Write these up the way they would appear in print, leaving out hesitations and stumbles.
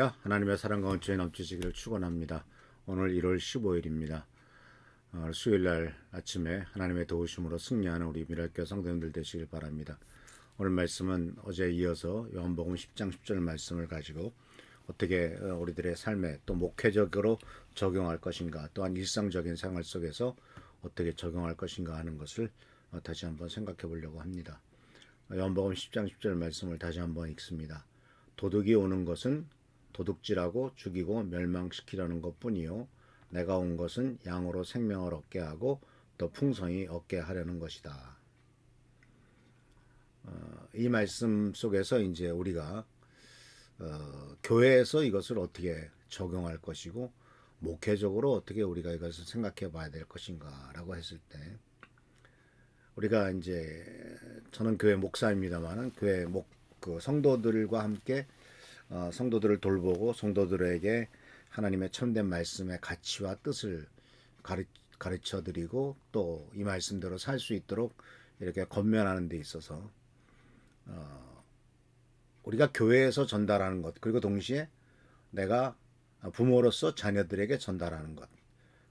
할렐루야. 하나님의 사랑과 은총이 넘치시기를 축원합니다. 오늘 1월 15일입니다. 수요일날 아침에 하나님의 도우심으로 승리하는 우리 미랄교회 성도님들 되시길 바랍니다. 오늘 말씀은 어제에 이어서 요한복음 10장 10절 말씀을 가지고 어떻게 우리들의 삶에 또 목회적으로 적용할 것인가, 또한 일상적인 생활 속에서 어떻게 적용할 것인가 하는 것을 다시 한번 생각해 보려고 합니다. 요한복음 10장 10절 말씀을 다시 한번 읽습니다. 도둑이 오는 것은 도둑질하고 죽이고 멸망시키려는 것뿐이요 내가 온 것은 양으로 생명을 얻게 하고 또 풍성히 얻게 하려는 것이다. 이 말씀 속에서 이제 우리가 교회에서 이것을 어떻게 적용할 것이고 목회적으로 어떻게 우리가 이것을 생각해 봐야 될 것인가라고 했을 때, 우리가 이제 저는 교회 목사입니다만은 교회 그 성도들과 함께 성도들을 돌보고 성도들에게 하나님의 참된 말씀의 가치와 뜻을 가르쳐 드리고 또 이 말씀대로 살 수 있도록 이렇게 권면하는 데 있어서 우리가 교회에서 전달하는 것, 그리고 동시에 내가 부모로서 자녀들에게 전달하는 것,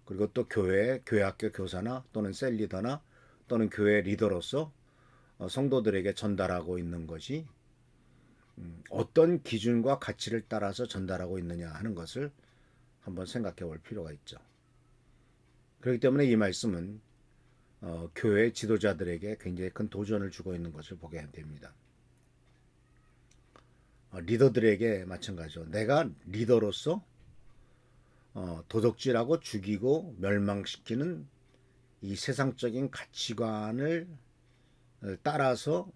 그리고 또 교회학교 교사나 또는 셀리더나 또는 교회 리더로서 성도들에게 전달하고 있는 것이 어떤 기준과 가치를 따라서 전달하고 있느냐 하는 것을 한번 생각해 볼 필요가 있죠. 그렇기 때문에 이 말씀은 교회 지도자들에게 굉장히 큰 도전을 주고 있는 것을 보게 됩니다. 리더들에게 마찬가지죠. 내가 리더로서 도둑질하고 죽이고 멸망시키는 이 세상적인 가치관을 따라서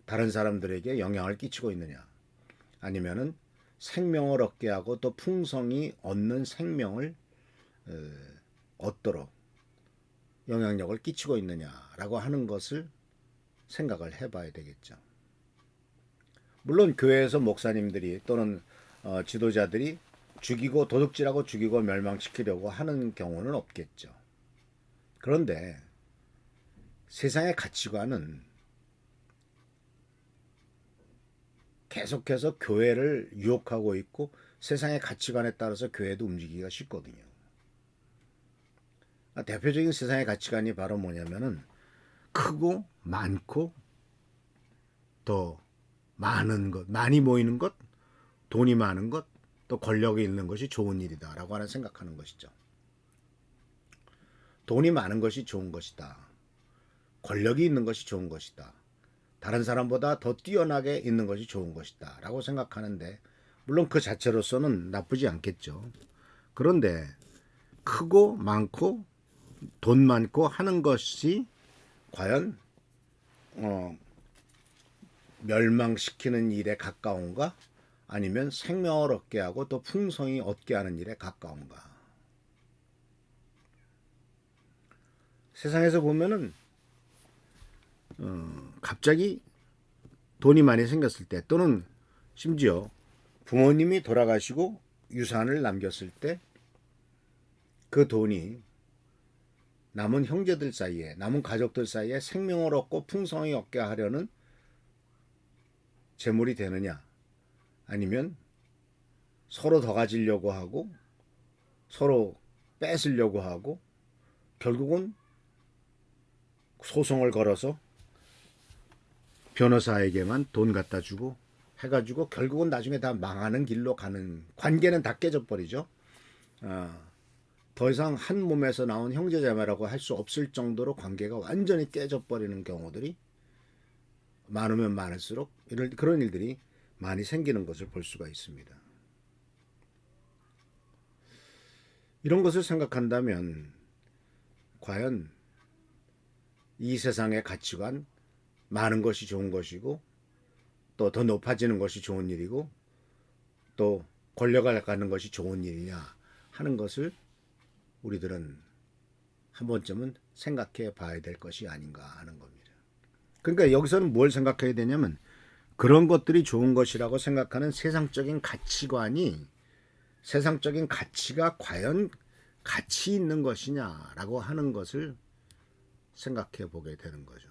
다른 사람들에게 영향을 끼치고 있느냐, 아니면은 생명을 얻게 하고 또 풍성히 얻는 생명을 얻도록 영향력을 끼치고 있느냐라고 하는 것을 생각을 해봐야 되겠죠. 물론 교회에서 목사님들이 또는 지도자들이 도둑질하고 죽이고 멸망시키려고 하는 경우는 없겠죠. 그런데 세상의 가치관은 계속해서 교회를 유혹하고 있고 세상의 가치관에 따라서 교회도 움직이기가 쉽거든요. 대표적인 세상의 가치관이 바로 뭐냐면은 크고 많고 더 많은 것, 많이 모이는 것, 돈이 많은 것, 또 권력이 있는 것이 좋은 일이다라고 하는 생각하는 것이죠. 돈이 많은 것이 좋은 것이다. 권력이 있는 것이 좋은 것이다. 다른 사람보다 더 뛰어나게 있는 것이 좋은 것이다 라고 생각하는데, 물론 그 자체로서는 나쁘지 않겠죠. 그런데 크고 많고 돈 많고 하는 것이 과연 멸망시키는 일에 가까운가, 아니면 생명을 얻게 하고 또 풍성히 얻게 하는 일에 가까운가. 세상에서 보면은 갑자기 돈이 많이 생겼을 때, 또는 심지어 부모님이 돌아가시고 유산을 남겼을 때 그 돈이 남은 형제들 사이에, 남은 가족들 사이에 생명을 얻고 풍성히 얻게 하려는 재물이 되느냐, 아니면 서로 더 가지려고 하고 서로 뺏으려고 하고 결국은 소송을 걸어서 변호사에게만 돈 갖다 주고 해가지고 결국은 나중에 다 망하는 길로 가는, 관계는 다 깨져버리죠. 더 이상 한 몸에서 나온 형제자매라고 할 수 없을 정도로 관계가 완전히 깨져버리는 경우들이 많으면 많을수록 그런 일들이 많이 생기는 것을 볼 수가 있습니다. 이런 것을 생각한다면 과연 이 세상의 가치관, 많은 것이 좋은 것이고 또 더 높아지는 것이 좋은 일이고 또 권력을 갖는 것이 좋은 일이냐 하는 것을 우리들은 한 번쯤은 생각해 봐야 될 것이 아닌가 하는 겁니다. 그러니까 여기서는 뭘 생각해야 되냐면, 그런 것들이 좋은 것이라고 생각하는 세상적인 가치관이, 세상적인 가치가 과연 가치 있는 것이냐라고 하는 것을 생각해 보게 되는 거죠.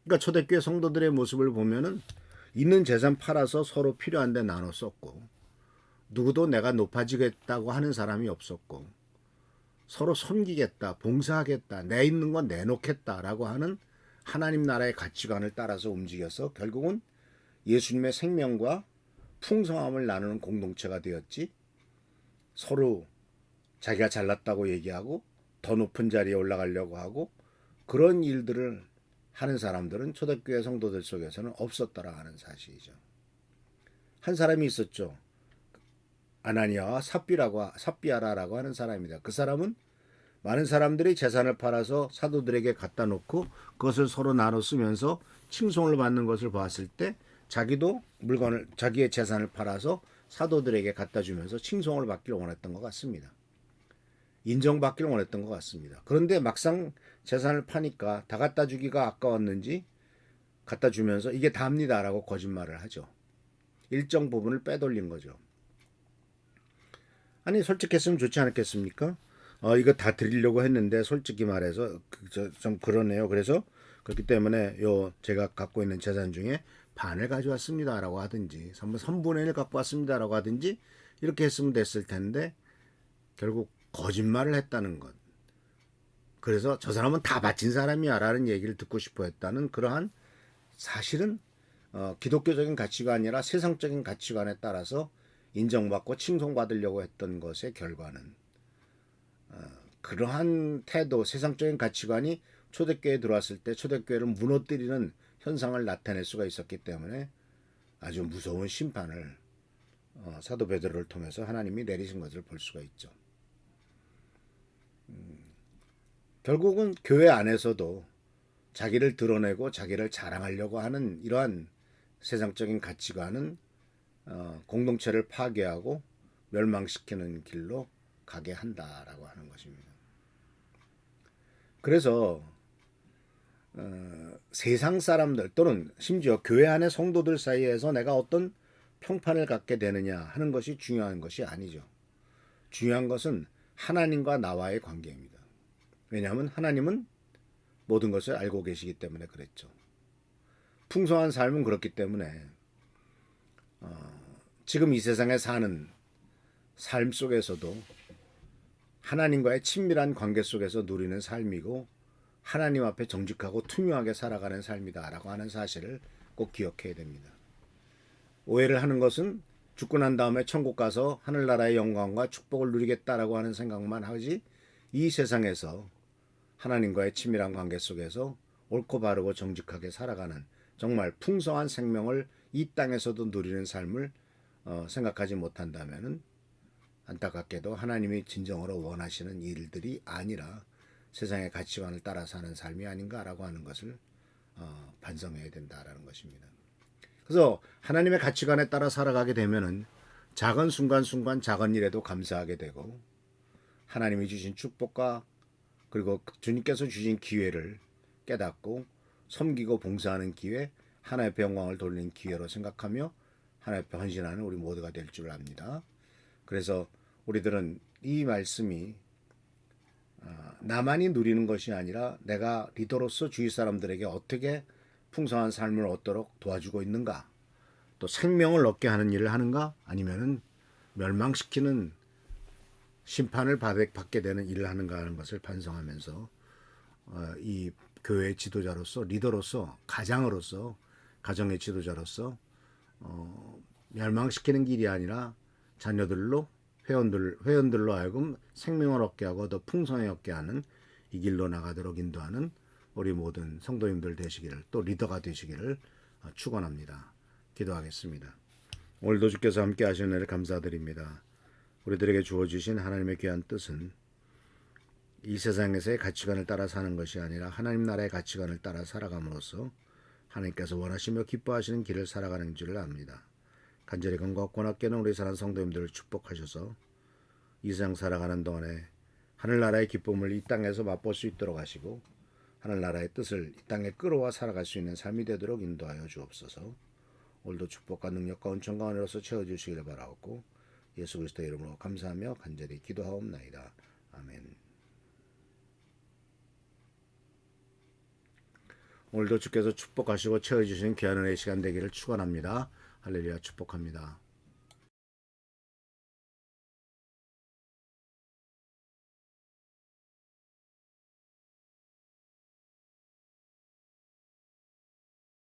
그러니까 초대교회 성도들의 모습을 보면은 있는 재산 팔아서 서로 필요한 데 나눠 썼고, 누구도 내가 높아지겠다고 하는 사람이 없었고, 서로 섬기겠다, 봉사하겠다, 내 있는 건 내놓겠다라고 하는 하나님 나라의 가치관을 따라서 움직여서 결국은 예수님의 생명과 풍성함을 나누는 공동체가 되었지, 서로 자기가 잘났다고 얘기하고 더 높은 자리에 올라가려고 하고 그런 일들을 하는 사람들은 초대교회 성도들 속에서는 없었더라 하는 사실이죠. 한 사람이 있었죠. 아나니아와 삽비아라라고 하는 사람입니다. 그 사람은 많은 사람들이 재산을 팔아서 사도들에게 갖다 놓고 그것을 서로 나눠 쓰면서 칭송을 받는 것을 봤을 때 자기도 자기의 재산을 팔아서 사도들에게 갖다 주면서 칭송을 받기를 원했던 것 같습니다. 인정받기를 원했던 것 같습니다. 그런데 막상 재산을 파니까 다 갖다 주기가 아까웠는지 갖다 주면서 이게 답니다라고 거짓말을 하죠. 일정 부분을 빼돌린 거죠. 아니 솔직했으면 좋지 않았겠습니까? 이거 다 드리려고 했는데 솔직히 말해서 좀 그러네요. 그래서 그렇기 때문에 제가 갖고 있는 재산 중에 반을 가져왔습니다라고 하든지 3분의 1 갖고 왔습니다라고 하든지 이렇게 했으면 됐을 텐데 결국 거짓말을 했다는 것. 그래서 저 사람은 다 바친 사람이야 라는 얘기를 듣고 싶어 했다는 그러한 사실은 기독교적인 가치가 아니라 세상적인 가치관에 따라서 인정받고 칭송받으려고 했던 것의 결과는 그러한 태도, 세상적인 가치관이 초대교회에 들어왔을 때 초대교회를 무너뜨리는 현상을 나타낼 수가 있었기 때문에 아주 무서운 심판을 사도 베드로를 통해서 하나님이 내리신 것을 볼 수가 있죠. 결국은 교회 안에서도 자기를 드러내고 자기를 자랑하려고 하는 이러한 세상적인 가치관은 공동체를 파괴하고 멸망시키는 길로 가게 한다라고 하는 것입니다. 그래서 세상 사람들 또는 심지어 교회 안의 성도들 사이에서 내가 어떤 평판을 갖게 되느냐 하는 것이 중요한 것이 아니죠. 중요한 것은 하나님과 나와의 관계입니다. 왜냐하면 하나님은 모든 것을 알고 계시기 때문에 그랬죠. 풍성한 삶은 그렇기 때문에 지금 이 세상에 사는 삶 속에서도 하나님과의 친밀한 관계 속에서 누리는 삶이고 하나님 앞에 정직하고 투명하게 살아가는 삶이다라고 하는 사실을 꼭 기억해야 됩니다. 오해를 하는 것은 죽고 난 다음에 천국 가서 하늘나라의 영광과 축복을 누리겠다라고 하는 생각만 하지 이 세상에서 하나님과의 친밀한 관계 속에서 옳고 바르고 정직하게 살아가는 정말 풍성한 생명을 이 땅에서도 누리는 삶을 생각하지 못한다면 안타깝게도 하나님이 진정으로 원하시는 일들이 아니라 세상의 가치관을 따라 사는 삶이 아닌가라고 하는 것을 반성해야 된다라는 것입니다. 그래서 하나님의 가치관에 따라 살아가게 되면은 작은 순간순간 작은 일에도 감사하게 되고 하나님이 주신 축복과 그리고 주님께서 주신 기회를 깨닫고 섬기고 봉사하는 기회, 하나님 앞에 영광을 돌리는 기회로 생각하며 하나님 앞에 헌신하는 우리 모두가 될 줄 압니다. 그래서 우리들은 이 말씀이 나만이 누리는 것이 아니라 내가 리더로서 주위 사람들에게 어떻게 풍성한 삶을 얻도록 도와주고 있는가, 또 생명을 얻게 하는 일을 하는가, 아니면은 멸망시키는 심판을 받게 되는 일을 하는가 하는 것을 반성하면서 이 교회의 지도자로서, 리더로서, 가장으로서, 가정의 지도자로서 멸망시키는 길이 아니라 자녀들로 회원들로 하여금 생명을 얻게 하고 더 풍성히 얻게 하는 이 길로 나가도록 인도하는 우리 모든 성도님들 되시기를, 또 리더가 되시기를 축원합니다. 기도하겠습니다. 오늘도 주께서 함께 하시는 은혜를 감사드립니다. 우리들에게 주어주신 하나님의 귀한 뜻은 이 세상에서의 가치관을 따라 사는 것이 아니라 하나님 나라의 가치관을 따라 살아감으로써 하나님께서 원하시며 기뻐하시는 길을 살아가는 줄을 압니다. 간절히 건강과 고맙게는 우리 사랑하는 성도님들을 축복하셔서 이 세상 살아가는 동안에 하늘나라의 기쁨을 이 땅에서 맛볼 수 있도록 하시고 하늘나라의 뜻을 이 땅에 끌어와 살아갈 수 있는 삶이 되도록 인도하여 주옵소서. 오늘도 축복과 능력과 온천과 은혜로서 채워주시기를 바라옵고 예수 그리스도의 이름으로 감사하며 간절히 기도하옵나이다. 아멘. 오늘도 주께서 축복하시고 채워주시는 귀한 은혜의 시간 되기를 축원합니다. 할렐루야 축복합니다.